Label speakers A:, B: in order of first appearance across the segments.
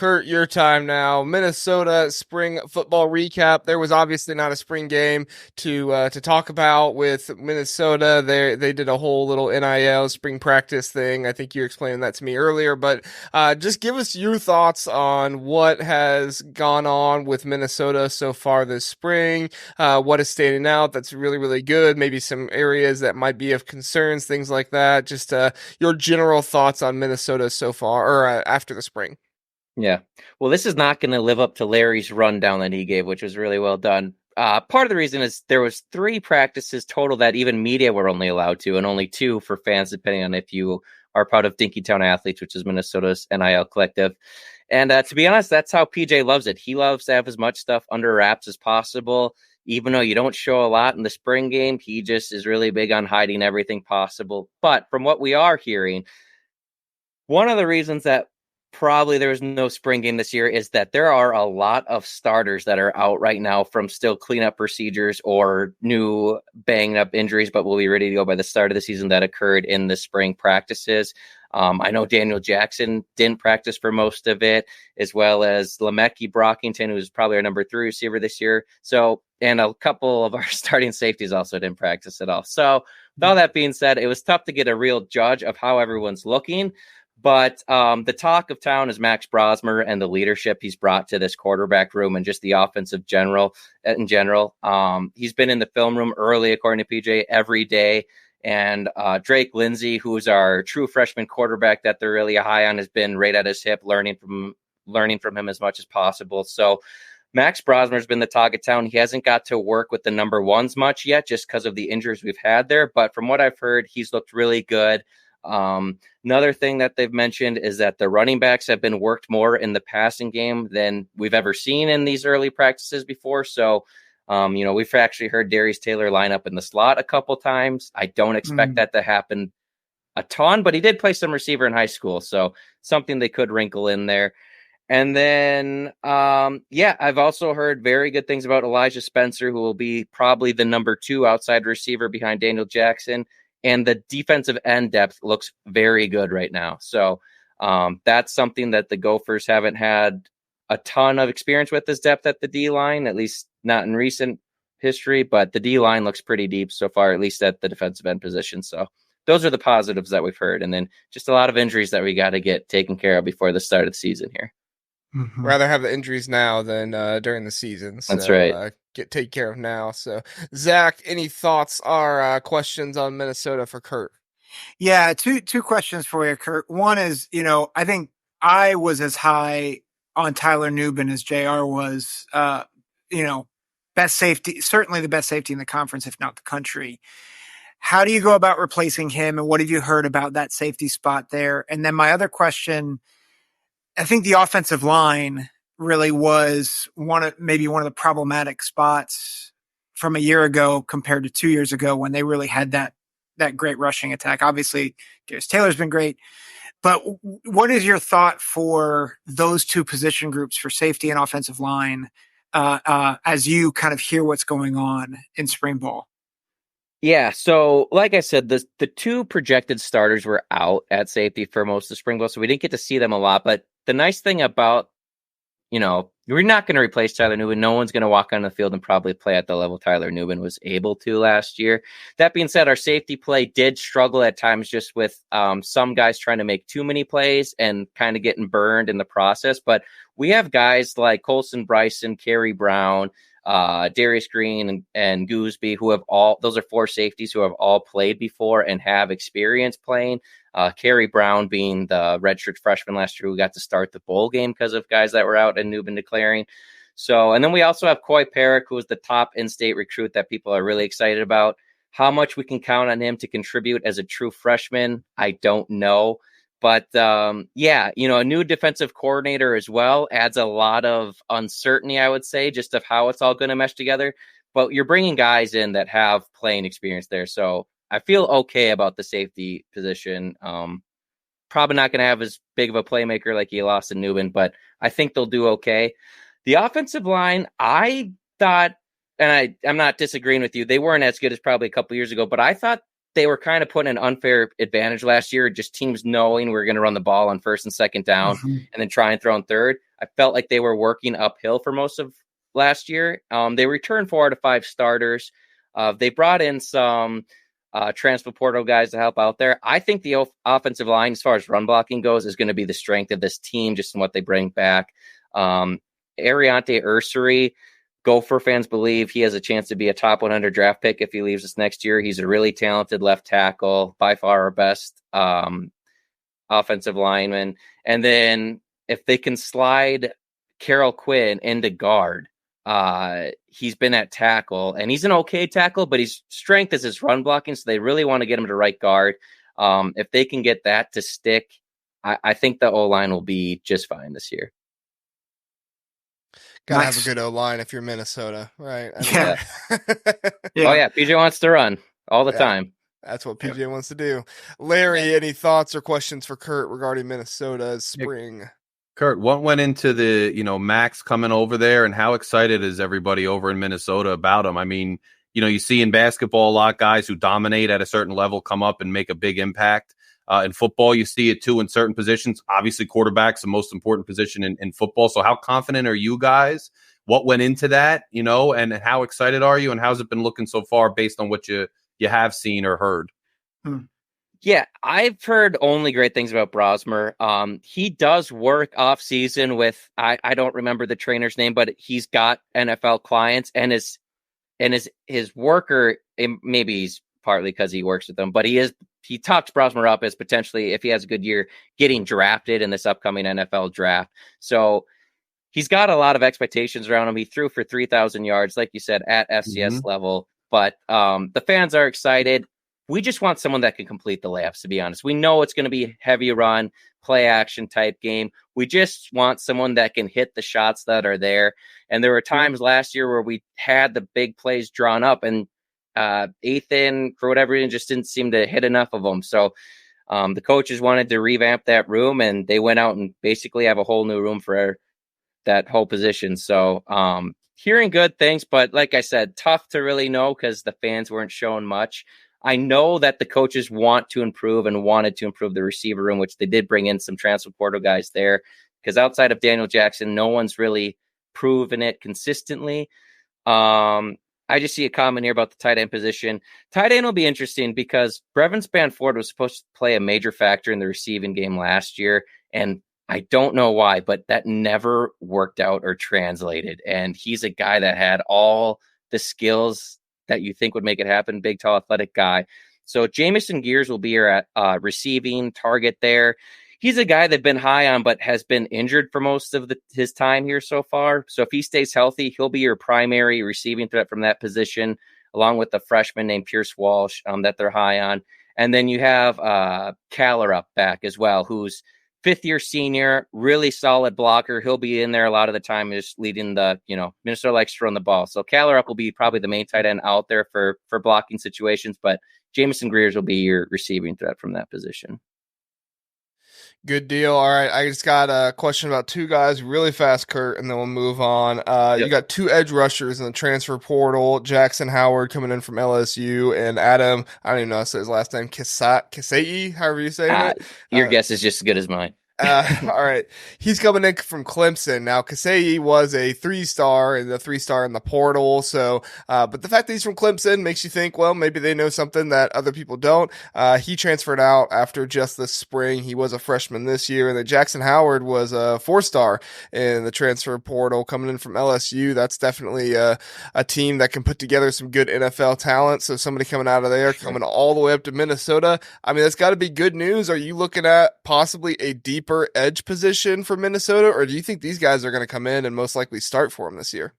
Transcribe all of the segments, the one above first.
A: Curt, your time now. Minnesota spring football recap. There was obviously not a spring game to talk about with Minnesota. They did a whole little NIL spring practice thing. I think you explained that to me earlier, but just give us your thoughts on what has gone on with Minnesota so far this spring. What is standing out that's really, really good? Maybe some areas that might be of concerns, things like that. Just your general thoughts on Minnesota so far or after the spring.
B: Yeah. Well, this is not going to live up to Larry's rundown that he gave, which was really well done. Part of the reason is there was 3 practices total that even media were only allowed to, and only 2 for fans, depending on if you are part of Dinkytown Athletes, which is Minnesota's NIL collective. And to be honest, that's how PJ loves it. He loves to have as much stuff under wraps as possible. Even though you don't show a lot in the spring game, he just is really big on hiding everything possible. But from what we are hearing, one of the reasons that probably there's no spring game this year is that there are a lot of starters that are out right now from still cleanup procedures or new banged up injuries, but will be ready to go by the start of the season that occurred in the spring practices. I know Daniel Jackson didn't practice for most of it, as well as Lemecki Brockington, who's probably our number 3 receiver this year. So, and a couple of our starting safeties also didn't practice at all. So with all that being said, it was tough to get a real judge of how everyone's looking. But the talk of town is Max Brosmer and the leadership he's brought to this quarterback room and just the offensive in general. He's been in the film room early, according to PJ, every day. And Drake Lindsay, who's our true freshman quarterback that they're really high on, has been right at his hip, learning from him as much as possible. So Max Brosmer's been the talk of town. He hasn't got to work with the number ones much yet, just because of the injuries we've had there. But from what I've heard, he's looked really good. Another thing that they've mentioned is that the running backs have been worked more in the passing game than we've ever seen in these early practices before. So, we've actually heard Darius Taylor line up in the slot a couple times. I don't expect that to happen a ton, but he did play some receiver in high school. So something they could wrinkle in there. And then, I've also heard very good things about Elijah Spencer, who will be probably the number 2 outside receiver behind Daniel Jackson. And the defensive end depth looks very good right now. So that's something that the Gophers haven't had a ton of experience with, this depth at the D-line, at least not in recent history. But the D-line looks pretty deep so far, at least at the defensive end position. So those are the positives that we've heard. And then just a lot of injuries that we got to get taken care of before the start of the season here.
A: Mm-hmm. Rather have the injuries now than during the season. So,
B: that's right.
A: Get taken care of now. So, Zack, any thoughts or questions on Minnesota for Curt?
C: Yeah, two questions for you, Curt. One is, I think I was as high on Tyler Nubin as JR was. Best safety, certainly the best safety in the conference, if not the country. How do you go about replacing him, and what have you heard about that safety spot there? And then my other question, I think the offensive line really was one of the problematic spots from a year ago compared to 2 years ago when they really had that great rushing attack. Obviously, Darius Taylor's been great, but what is your thought for those 2 position groups for safety and offensive line as you kind of hear what's going on in spring ball?
B: Yeah, so like I said, the 2 projected starters were out at safety for most of spring ball, so we didn't get to see them a lot. But the nice thing about, we're not going to replace Tyler Nubin. No one's going to walk on the field and probably play at the level Tyler Nubin was able to last year. That being said, our safety play did struggle at times just with some guys trying to make too many plays and kind of getting burned in the process. But we have guys like Colson Bryson, Kerry Brown, Darius Green and Gooseby, those are 4 safeties who have all played before and have experience playing. Kerry Brown being the redshirt freshman last year who got to start the bowl game because of guys that were out and Nubin declaring. So, and then we also have Coy Perrick, who is the top in-state recruit that people are really excited about. How much we can count on him to contribute as a true freshman, I don't know. But a new defensive coordinator as well adds a lot of uncertainty, I would say, just of how it's all going to mesh together. But you're bringing guys in that have playing experience there. So I feel okay about the safety position. Probably not going to have as big of a playmaker like he lost in Nubin, but I think they'll do okay. The offensive line, I thought, and I'm not disagreeing with you, they weren't as good as probably a couple years ago, but I thought they were kind of put in an unfair advantage last year, just teams knowing we're going to run the ball on first and second down and then try and throw on third. I felt like they were working uphill for most of last year. They returned 4 out of 5 starters. They brought in some transfer portal guys to help out there. I think the offensive line, as far as run blocking goes, is going to be the strength of this team, just in what they bring back. Ariante Ursary, Gopher fans believe he has a chance to be a top 100 draft pick if he leaves us next year. He's a really talented left tackle, by far our best offensive lineman. And then if they can slide Carol Quinn into guard, he's been at tackle, and he's an okay tackle, but his strength is his run blocking, so they really want to get him to right guard. If they can get that to stick, I think the O-line will be just fine this year.
A: Gotta have a good O-line if you're Minnesota, right? I mean,
C: Yeah.
B: Oh, yeah. PJ wants to run all the time.
A: That's what PJ wants to do. Larry, any thoughts or questions for Curt regarding Minnesota's spring?
D: Curt, what went into the, Max coming over there, and how excited is everybody over in Minnesota about him? I mean, you see in basketball a lot of guys who dominate at a certain level come up and make a big impact. In football, you see it too in certain positions. Obviously, quarterback's the most important position in football. So how confident are you guys? What went into that, and how excited are you? And how's it been looking so far based on what you have seen or heard?
B: Yeah, I've heard only great things about Brosmer. He does work off season with, I don't remember the trainer's name, but he's got NFL clients, and his worker, maybe he's partly because he works with them, but he talks Brosmer up as potentially, if he has a good year, getting drafted in this upcoming NFL draft. So he's got a lot of expectations around him. He threw for 3,000 yards, like you said, at FCS level, but the fans are excited. We just want someone that can complete the layups, to be honest. We know it's going to be heavy run, play action type game. We just want someone that can hit the shots that are there. And there were times last year where we had the big plays drawn up, and Ethan, for whatever reason, just didn't seem to hit enough of them. So the coaches wanted to revamp that room, and they went out and basically have a whole new room for that whole position. So hearing good things, but like I said, tough to really know because the fans weren't showing much. I know that the coaches want to improve and wanted to improve the receiver room, which they did bring in some transfer portal guys there, because outside of Daniel Jackson, no one's really proven it consistently. I just see a comment here about the tight end position. Tight end will be interesting because Brevin Spanford was supposed to play a major factor in the receiving game last year, and I don't know why, but that never worked out or translated. And he's a guy that had all the skills that you think would make it happen. Big, tall, athletic guy. So Jamison Gears will be your receiving target there. He's a guy they've been high on, but has been injured for most of his time here so far. So if he stays healthy, he'll be your primary receiving threat from that position, along with the freshman named Pierce Walsh that they're high on. And then you have Caller up back as well, who's fifth-year senior, really solid blocker. He'll be in there a lot of the time, just leading the, Minnesota likes to run the ball. So Caller will be probably the main tight end out there for blocking situations, but Jamison Greers will be your receiving threat from that position.
A: Good deal. All right. I just got a question about two guys really fast, Curt, and then we'll move on. You got two edge rushers in the transfer portal, Jackson Howard coming in from LSU, and Adam, I don't even know how to say his last name, Kasai, however you say it.
B: Your guess is just as good as mine.
A: All right. He's coming in from Clemson. Now, Kasai was a 3-star and the 3-star in the portal. So, but the fact that he's from Clemson makes you think, well, maybe they know something that other people don't. He transferred out after just this spring. He was a freshman this year. And then Jackson Howard was a 4-star in the transfer portal coming in from LSU. That's definitely a team that can put together some good NFL talent. So somebody coming out of there, coming all the way up to Minnesota. I mean, that's got to be good news. Are you looking at possibly a deeper edge position for Minnesota, or do you think these guys are going to come in and most likely start for him this year?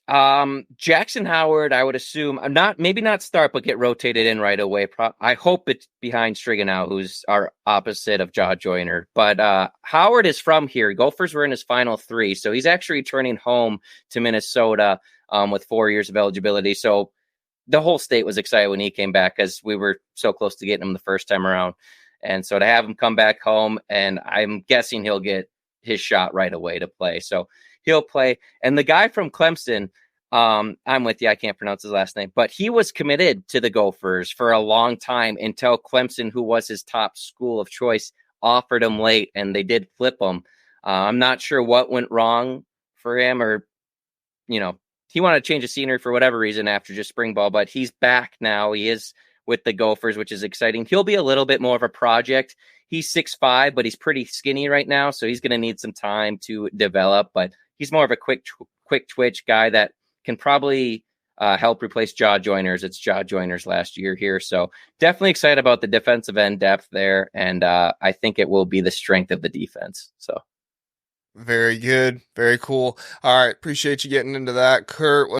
B: Jackson Howard, I would assume, maybe not start, but get rotated in right away. I hope it's behind Striganow, who's our opposite of Jaw Joyner. But Howard is from here. Gophers were in his final 3, so he's actually returning home to Minnesota with 4 years of eligibility. So the whole state was excited when he came back because we were so close to getting him the first time around. And so to have him come back home, and I'm guessing he'll get his shot right away to play. So he'll play. And the guy from Clemson, I'm with you. I can't pronounce his last name, but he was committed to the Gophers for a long time until Clemson, who was his top school of choice, offered him late, and they did flip him. I'm not sure what went wrong for him, or, he wanted to change the scenery for whatever reason after just spring ball, but he's back now. He is with the Gophers, which is exciting. He'll be a little bit more of a project. He's 6'5", but he's pretty skinny right now, so he's going to need some time to develop, but he's more of a quick twitch guy that can probably help replace Jaw Joiners. It's Jaw Joiners last year here, so definitely excited about the defensive end depth there, and I think it will be the strength of the defense. So
A: very good, very cool. All right, appreciate you getting into that, Curt.